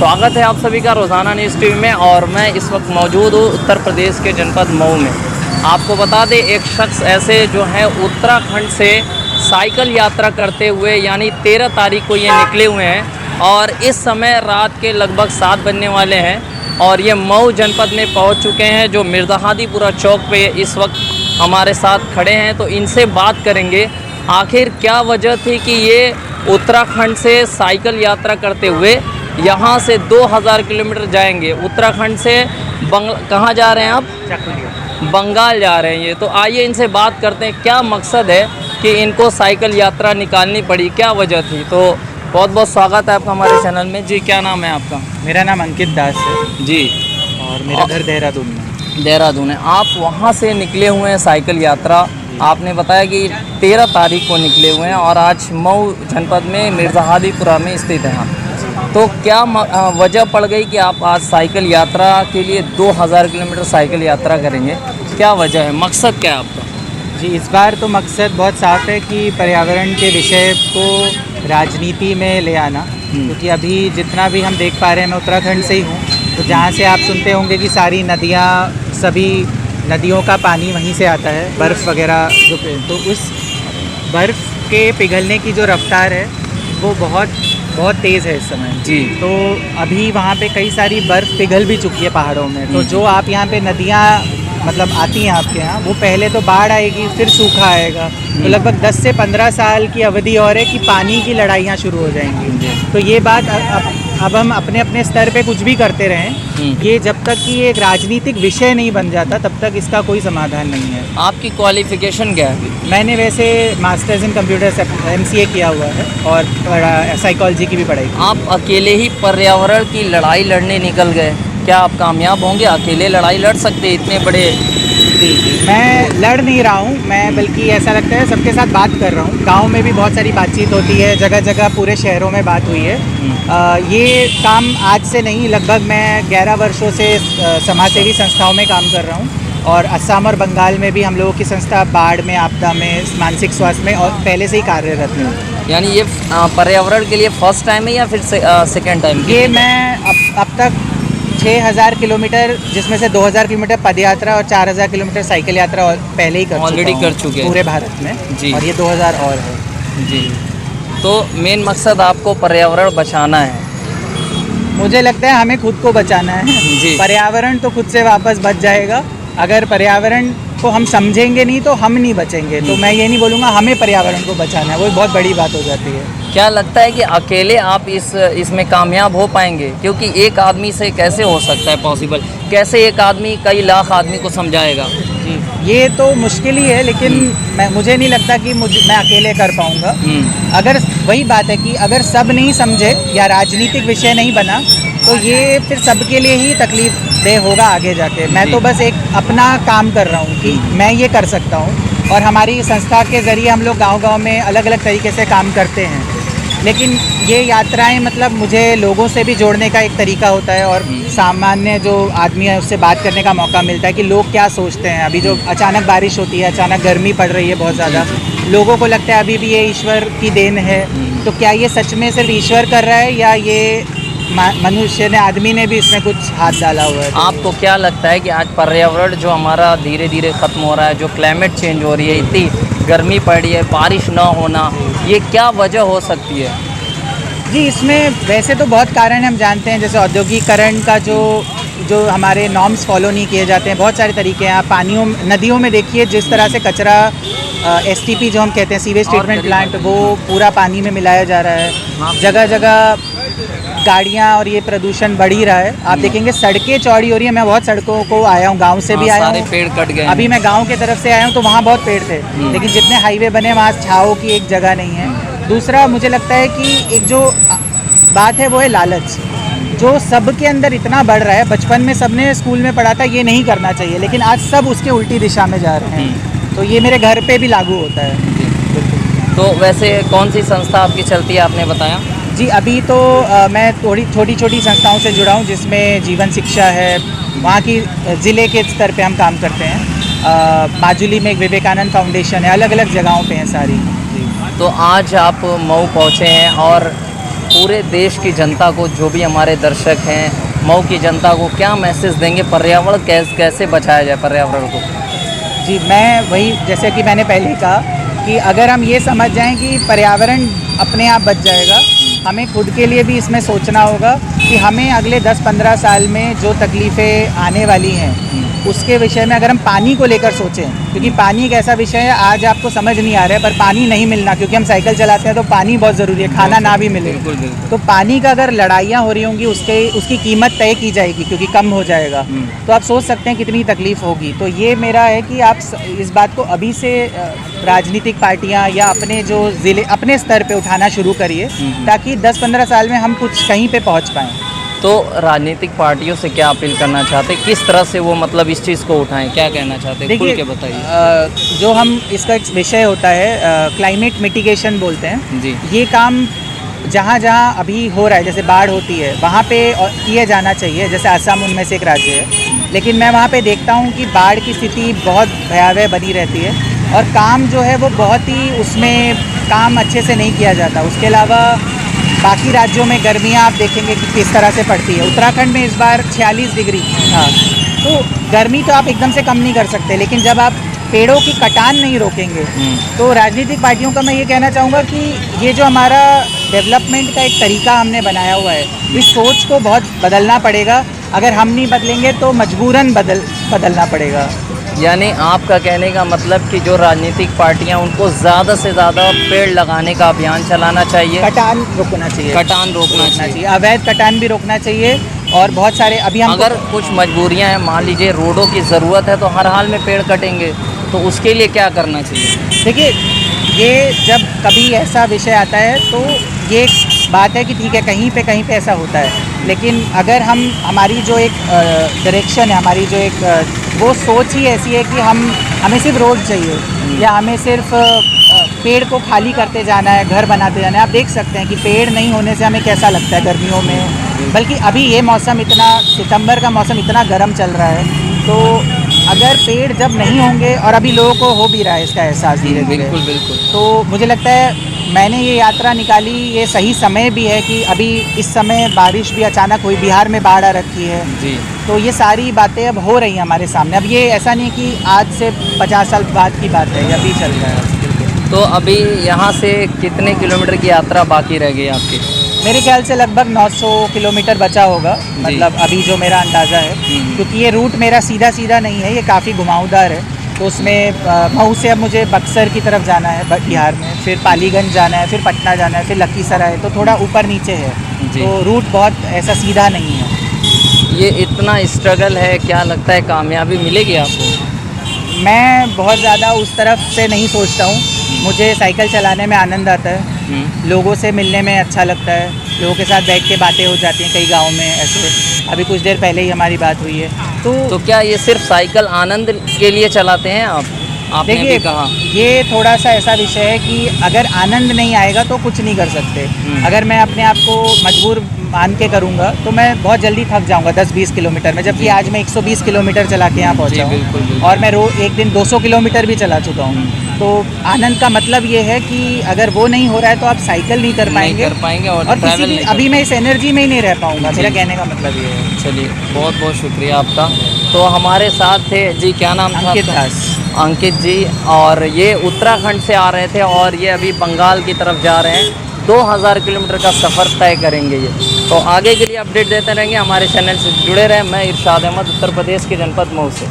स्वागत है आप सभी का रोज़ाना न्यूज़ टीवी में। और मैं इस वक्त मौजूद हूँ उत्तर प्रदेश के जनपद मऊ में। आपको बता दें, एक शख्स ऐसे जो है उत्तराखंड से साइकिल यात्रा करते हुए यानी 13 तारीख को ये निकले हुए हैं और इस समय रात के लगभग 7 बजने वाले हैं और ये मऊ जनपद में पहुँच चुके हैं। जो मिर्ज़ाहादीपुरा चौक पे इस वक्त हमारे साथ खड़े हैं, तो इनसे बात करेंगे आखिर क्या वजह थी कि ये उत्तराखंड से साइकिल यात्रा करते हुए यहाँ से 2000 किलोमीटर जाएंगे। उत्तराखंड से कहाँ जा रहे हैं आप? बंगाल जा रहे हैं ये। तो आइए इनसे बात करते हैं क्या मकसद है कि इनको साइकिल यात्रा निकालनी पड़ी, क्या वजह थी। तो बहुत बहुत स्वागत है आपका हमारे चैनल में जी। क्या नाम है आपका? मेरा नाम अंकित दास है जी। और मेरा घर देहरादून में। देहरादून है। आप वहाँ से निकले हुए हैं साइकिल यात्रा। आपने बताया कि 13 तारीख को निकले हुए हैं और आज मऊ जनपद में मिर्ज़ाहादीपुरा में स्थित हैं आप। तो क्या वजह पड़ गई कि आप आज साइकिल यात्रा के लिए 2000 किलोमीटर साइकिल यात्रा करेंगे? क्या वजह है, मकसद क्या है आपका? जी, इस बार तो मकसद बहुत साफ है कि पर्यावरण के विषय को राजनीति में ले आना। क्योंकि अभी जितना भी हम देख पा रहे हैं, मैं उत्तराखंड से ही हूँ, तो जहाँ से आप सुनते होंगे कि सारी नदियाँ, सभी नदियों का पानी वहीं से आता है, बर्फ़ वगैरह जो तो उस बर्फ़ के पिघलने की जो रफ्तार है वो बहुत तेज़ है इस समय जी। तो अभी वहाँ पे कई सारी बर्फ़ पिघल भी चुकी है पहाड़ों में। तो जो आप यहाँ पे नदियाँ मतलब आती हैं आपके यहाँ, वो पहले तो बाढ़ आएगी, फिर सूखा आएगा। तो लगभग 10 से 15 साल की अवधि और है कि पानी की लड़ाइयाँ शुरू हो जाएंगी। तो ये बात अब हम अपने अपने स्तर पे कुछ भी करते रहें, ये जब तक कि एक राजनीतिक विषय नहीं बन जाता तब तक इसका कोई समाधान नहीं है। आपकी क्वालिफ़िकेशन क्या है? मैंने वैसे मास्टर्स इन कंप्यूटर MCA किया हुआ है और साइकोलॉजी की भी पढ़ाई की। आप अकेले ही पर्यावरण की लड़ाई लड़ने निकल गए, क्या आप कामयाब होंगे? अकेले लड़ाई लड़ सकते इतने बड़े? जी, मैं लड़ नहीं रहा हूँ, मैं बल्कि ऐसा लगता है सबके साथ बात कर रहा हूँ। गांव में भी बहुत सारी बातचीत होती है, जगह जगह पूरे शहरों में बात हुई है। ये काम आज से नहीं, लगभग मैं 11 वर्षों से समाजसेवी संस्थाओं में काम कर रहा हूँ और असम और बंगाल में भी हम लोगों की संस्था बाढ़ में, आपदा में, मानसिक स्वास्थ्य में और पहले से ही कार्यरत हूँ। यानी ये पर्यावरण के लिए फर्स्ट टाइम है या फिर सेकेंड टाइम? ये मैं अब तक 6000 किलोमीटर, जिसमें से 2000 किलोमीटर पदयात्रा और 4000 किलोमीटर साइकिल यात्रा पहले ही ऑलरेडी कर चुके हैं पूरे भारत में जी। और ये 2000 और है जी। तो मेन मकसद आपको पर्यावरण बचाना है? मुझे लगता है हमें खुद को बचाना है जी। पर्यावरण तो खुद से वापस बच जाएगा। अगर पर्यावरण को हम समझेंगे नहीं तो हम नहीं बचेंगे। तो मैं ये नहीं बोलूँगा हमें पर्यावरण को बचाना है, वो बहुत बड़ी बात हो जाती है। क्या लगता है कि अकेले आप इसमें कामयाब हो पाएंगे? क्योंकि एक आदमी से कैसे हो सकता है पॉसिबल? कैसे एक आदमी कई लाख आदमी को समझाएगा? जी, ये तो मुश्किल ही है, लेकिन मुझे नहीं लगता कि मैं अकेले कर पाऊँगा। अगर वही बात है कि अगर सब नहीं समझे या राजनीतिक विषय नहीं बना तो ये फिर सबके लिए ही तकलीफ दे होगा आगे जाके। मैं तो बस एक अपना काम कर रहा हूँ कि मैं ये कर सकता हूँ और हमारी संस्था के ज़रिए हम लोग गांव-गांव में अलग अलग तरीके से काम करते हैं। लेकिन ये यात्राएं मतलब मुझे लोगों से भी जोड़ने का एक तरीका होता है और सामान्य जो आदमी है उससे बात करने का मौका मिलता है कि लोग क्या सोचते हैं। अभी जो अचानक बारिश होती है, अचानक गर्मी पड़ रही है बहुत ज़्यादा, लोगों को लगता है अभी भी ये ईश्वर की देन है। तो क्या ये सच में सिर्फ ईश्वर कर रहा है या ये मनुष्य ने, आदमी ने भी इसमें कुछ हाथ डाला हुआ है? आपको क्या लगता है कि आज पर्यावरण जो हमारा धीरे धीरे ख़त्म हो रहा है, जो क्लाइमेट चेंज हो रही है, इतनी गर्मी पड़ रही है, बारिश ना होना, ये क्या वजह हो सकती है? जी, इसमें वैसे तो बहुत कारण हम जानते हैं, जैसे औद्योगिकरण का जो हमारे नॉर्म्स फॉलो नहीं किए जाते हैं, बहुत सारे तरीके हैं। आप पानियों, नदियों में देखिए जिस तरह से कचरा STP जो हम कहते हैं, सीवेज ट्रीटमेंट प्लांट, वो पूरा पानी में मिलाया जा रहा है। जगह जगह गाड़ियाँ और ये प्रदूषण बढ़ ही रहा है। आप देखेंगे सड़कें चौड़ी हो रही है। मैं बहुत सड़कों को आया हूँ, गांव से भी आया हूँ, सारे पेड़ कट गए। अभी मैं गांव की तरफ से आया हूँ तो वहाँ बहुत पेड़ थे, लेकिन जितने हाईवे बने वहाँ छाँव की एक जगह नहीं है। दूसरा मुझे लगता है कि एक जो बात है वो है लालच, जो सबके अंदर इतना बढ़ रहा है। बचपन में सबने स्कूल में पढ़ा था ये नहीं करना चाहिए, लेकिन आज सब उसके उल्टी दिशा में जा रहे हैं। तो ये मेरे घर पे भी लागू होता है। तो वैसे कौन सी संस्था आपकी चलती है, आपने बताया? जी, अभी तो मैं थोड़ी छोटी संस्थाओं से जुड़ा हूँ, जिसमें जीवन शिक्षा है, वहाँ की ज़िले के स्तर पे हम काम करते हैं। माजुली में एक विवेकानंद फाउंडेशन है, अलग अलग जगहों पे हैं सारी। तो आज आप मऊ पहुँचे हैं और पूरे देश की जनता को, जो भी हमारे दर्शक हैं, मऊ की जनता को क्या मैसेज देंगे? पर्यावरण कैसे बचाया जाए पर्यावरण को? जी, मैं वही, जैसे कि मैंने पहले कहा कि अगर हम ये समझ जाएं कि पर्यावरण अपने आप बच जाएगा, हमें खुद के लिए भी इसमें सोचना होगा कि हमें अगले 10-15 साल में जो तकलीफ़ें आने वाली हैं उसके विषय में अगर हम पानी को लेकर सोचें, क्योंकि पानी एक ऐसा विषय है आज आपको समझ नहीं आ रहा है, पर पानी नहीं मिलना, क्योंकि हम साइकिल चलाते हैं तो पानी बहुत ज़रूरी है, खाना ना भी मिले तो पानी का अगर लड़ाइयाँ हो रही होंगी उसकी कीमत तय की जाएगी, क्योंकि कम हो जाएगा। तो आप सोच सकते हैं कितनी तकलीफ़ होगी। तो ये मेरा है कि आप इस बात को अभी से राजनीतिक पार्टियाँ या अपने जो ज़िले अपने स्तर पे उठाना शुरू करिए, ताकि 10-15 साल में हम कुछ कहीं पे पहुँच पाएँ। तो राजनीतिक पार्टियों से क्या अपील करना चाहते हैं? किस तरह से वो मतलब इस चीज़ को उठाएं? क्या कहना चाहते हैं? खुल के बताइए। जो हम इसका एक विषय होता है क्लाइमेट मिटिगेशन बोलते हैं जी। ये काम जहाँ जहाँ अभी हो रहा है, जैसे बाढ़ होती है वहाँ पे किया जाना चाहिए, जैसे असम उनमें से एक राज्य है, लेकिन मैं वहाँ पे देखता हूँ कि बाढ़ की स्थिति बहुत भयावह बनी रहती है और काम जो है वो बहुत ही उसमें काम अच्छे से नहीं किया जाता। उसके अलावा बाकी राज्यों में गर्मियाँ आप देखेंगे कि किस तरह से पड़ती है। उत्तराखंड में इस बार 46 डिग्री था, तो गर्मी तो आप एकदम से कम नहीं कर सकते, लेकिन जब आप पेड़ों की कटान नहीं रोकेंगे तो राजनीतिक पार्टियों का मैं ये कहना चाहूँगा कि ये जो हमारा डेवलपमेंट का एक तरीका हमने बनाया हुआ है, इस सोच को बहुत बदलना पड़ेगा। अगर हम नहीं बदलेंगे तो मजबूरन बदलना पड़ेगा। यानी आपका कहने का मतलब कि जो राजनीतिक पार्टियां उनको ज़्यादा से ज़्यादा पेड़ लगाने का अभियान चलाना चाहिए, कटान रोकना चाहिए, कटान रोकना चाहिए, अवैध कटान भी रोकना चाहिए। और बहुत सारे अभी हम अगर कुछ मजबूरियां हैं, मान लीजिए रोडों की ज़रूरत है तो हर हाल में पेड़ कटेंगे, तो उसके लिए क्या करना चाहिए? देखिए, ये जब कभी ऐसा विषय आता है तो ये बात है कि ठीक है कहीं पे ऐसा होता है, लेकिन अगर हमारी जो एक डायरेक्शन है, हमारी जो एक वो सोच ही ऐसी है कि हमें सिर्फ रोड चाहिए या हमें सिर्फ पेड़ को खाली करते जाना है, घर बनाते जाना है। आप देख सकते हैं कि पेड़ नहीं होने से हमें कैसा लगता है गर्मियों में, बल्कि अभी ये मौसम इतना, सितंबर का मौसम इतना गर्म चल रहा है, तो अगर पेड़ जब नहीं होंगे, और अभी लोगों को हो भी रहा है इसका एहसास धीरे धीरे, बिल्कुल। तो मुझे लगता है मैंने ये यात्रा निकाली, ये सही समय भी है कि अभी इस समय बारिश भी अचानक हुई, बिहार में बाढ़ आ रखी है जी। तो ये सारी बातें अब हो रही हैं हमारे सामने। अब ये ऐसा नहीं कि आज से 50 साल बाद की बात है, ये अभी चल रहा है। तो अभी यहाँ से कितने किलोमीटर की यात्रा बाकी रह गई आपकी? मेरे ख्याल से लगभग 900 किलोमीटर बचा होगा, मतलब अभी जो मेरा अंदाज़ा है, क्योंकि ये रूट मेरा सीधा नहीं है, ये काफ़ी घुमावदार है। तो उसमें मऊ से अब मुझे बक्सर की तरफ जाना है बिहार में, फिर पालीगंज जाना है, फिर पटना जाना है, फिर लखीसराय, तो थोड़ा ऊपर नीचे है, तो रूट बहुत ऐसा सीधा नहीं है। ये इतना स्ट्रगल है, क्या लगता है कामयाबी मिलेगी आपको? मैं बहुत ज़्यादा उस तरफ से नहीं सोचता हूँ, मुझे साइकिल चलाने में आनंद आता है, लोगों से मिलने में अच्छा लगता है, लोगों के साथ बैठ के बातें हो जाती हैं कई गाँव में ऐसे। अभी कुछ देर पहले ही हमारी बात हुई है। तो क्या ये सिर्फ साइकिल आनंद के लिए चलाते हैं आप? आपने भी कहा ये थोड़ा सा ऐसा विषय है कि अगर आनंद नहीं आएगा तो कुछ नहीं कर सकते। अगर मैं अपने आप को मजबूर मान के करूँगा तो मैं बहुत जल्दी थक जाऊँगा 10-20 किलोमीटर में, जबकि आज मैं 120 किलोमीटर चला के यहाँ पहुँचा हूँ और मैं एक दिन 200 किलोमीटर भी चला चुका हूँ। तो आनंद का मतलब ये है कि अगर वो नहीं हो रहा है तो आप साइकिल नहीं कर पाएंगे और किसी भी अभी मैं इस एनर्जी में ही नहीं रह पाऊँगा। मेरा कहने का मतलब ये है। चलिए, बहुत बहुत शुक्रिया आपका। तो हमारे साथ थे जी, क्या नाम था? अंकित दास। अंकित जी, और ये उत्तराखंड से आ रहे थे और ये अभी बंगाल की तरफ जा रहे हैं। 2000 किलोमीटर का सफ़र तय करेंगे ये। तो आगे के लिए अपडेट देते रहेंगे, हमारे चैनल से जुड़े रहें। मैं इरशाद अहमद, उत्तर प्रदेश के जनपद मऊ से।